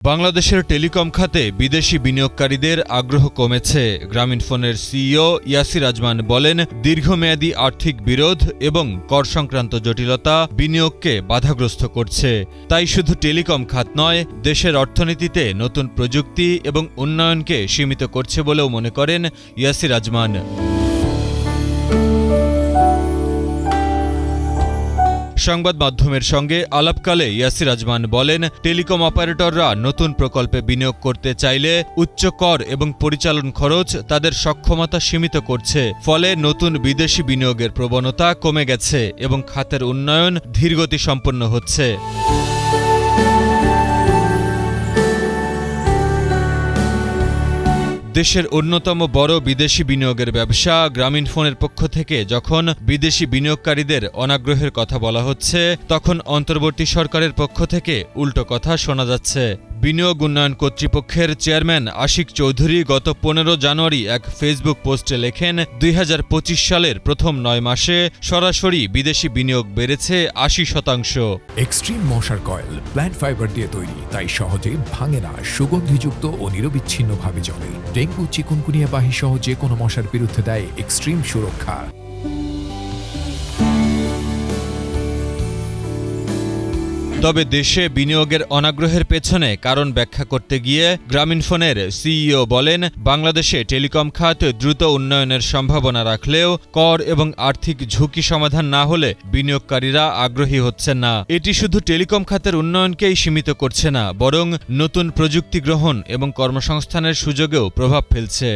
বাংলাদেশের টেলিকম খাতে বিদেশি বিনিয়োগকারীদের আগ্রহ কমেছে। গ্রামীণফোনের সিইও ইয়াসির আজমান বলেন, দীর্ঘমেয়াদী আর্থিক বিরোধ এবং কর সংক্রান্ত জটিলতা বিনিয়োগকে বাধাগ্রস্ত করছে। তাই শুধু টেলিকম খাত নয়, দেশের অর্থনীতিতে নতুন প্রযুক্তি এবং উন্নয়নকে সীমিত করছে বলেও মনে করেন ইয়াসির আজমান। সংবাদ মাধ্যমের সঙ্গে আলাপকালে ইয়াসির আজমান বলেন, টেলিকম অপারেটররা নতুন প্রকল্পে বিনিয়োগ করতে চাইলে উচ্চ কর এবং পরিচালন খরচ তাদের সক্ষমতা সীমিত করছে। ফলে নতুন বিদেশি বিনিয়োগের প্রবণতা কমে গেছে এবং খাতের উন্নয়ন ধীরগতিসম্পন্ন হচ্ছে। দেশের অন্যতম বড় বিদেশি বিনিয়োগের ব্যবসা গ্রামীণফোনের পক্ষ থেকে যখন বিদেশি বিনিয়োগকারীদের অনাগ্রহের কথা বলা হচ্ছে, তখন অন্তর্বর্তী সরকারের পক্ষ থেকে উল্টো কথা শোনা যাচ্ছে। বিনিয়োগ উন্নয়ন কর্তৃপক্ষের চেয়ারম্যান আশিক চৌধুরী গত 15 জানুয়ারি এক ফেসবুক পোস্টে লেখেন, 2025 সালের প্রথম 9 মাসে সরাসরি বিদেশি বিনিয়োগ বেড়েছে 80%। এক্সট্রিম মশার কয়েল প্ল্যান্ট ফাইবার দিয়ে তৈরি, তাই সহজে ভাঙে না, সুগন্ধিযুক্ত ও নিরবিচ্ছিন্নভাবে জ্বলে। ডেঙ্গু, চিকুনগুনিয়া বাহি সহ যে কোনো মশার বিরুদ্ধে দেয় এক্সট্রিম সুরক্ষা। তবে দেশে বিনিয়োগের অনাগ্রহের পেছনে কারণ ব্যাখ্যা করতে গিয়ে গ্রামীণফোনের সিইও বলেন, বাংলাদেশে টেলিকম খাত দ্রুত উন্নয়নের সম্ভাবনা রাখলেও কর এবং আর্থিক ঝুঁকি সমাধান না হলে বিনিয়োগকারীরা আগ্রহী হচ্ছেন না। এটি শুধু টেলিকম খাতের উন্নয়নকেই সীমিত করছে না, বরং নতুন প্রযুক্তি গ্রহণ এবং কর্মসংস্থানের সুযোগেও প্রভাব ফেলছে।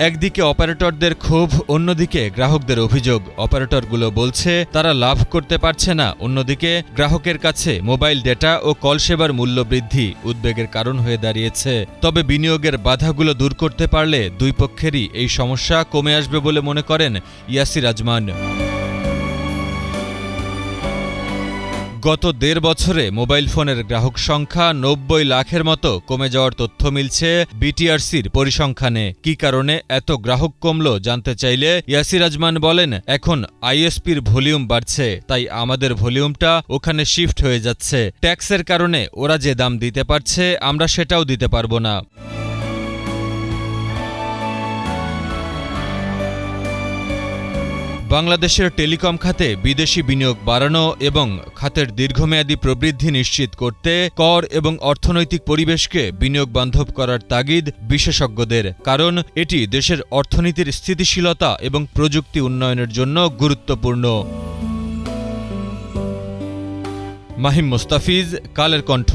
একদিকে অপারেটরদের ক্ষোভ, অন্যদিকে গ্রাহকদের অভিযোগ। অপারেটরগুলো বলছে তারা লাভ করতে পারছে না, অন্যদিকে গ্রাহকের কাছে মোবাইল ডেটা ও কল সেবার মূল্য বৃদ্ধি উদ্বেগের কারণ হয়ে দাঁড়িয়েছে। তবে বিনিয়োগের বাধাগুলো দূর করতে পারলে দুই পক্ষেরই এই সমস্যা কমে আসবে বলে মনে করেন ইয়াসির আজমান। গত 1.5 বছরে মোবাইল ফোনের গ্রাহক সংখ্যা 90 লাখের মতো কমে যাওয়ার তথ্য মিলছে বিটিআরসির পরিসংখ্যানে। কি কারণে এত গ্রাহক কমল জানতে চাইলে ইয়াসির আজমান বলেন, এখন আইএসপির ভলিউম বাড়ছে, তাই আমাদের ভলিউমটা ওখানে শিফট হয়ে যাচ্ছে। ট্যাক্সের কারণে ওরা যে দাম দিতে পারছে আমরা সেটাও দিতে পারবো না। বাংলাদেশের টেলিকম খাতে বিদেশি বিনিয়োগ বাড়ানো এবং খাতের দীর্ঘমেয়াদী প্রবৃদ্ধি নিশ্চিত করতে কর এবং অর্থনৈতিক পরিবেশকে বিনিয়োগ বান্ধব করার তাগিদ বিশেষজ্ঞদের, কারণ এটি দেশের অর্থনীতির স্থিতিশীলতা এবং প্রযুক্তি উন্নয়নের জন্য গুরুত্বপূর্ণ। মাহিম মুস্তাফিজ, কালের কণ্ঠ।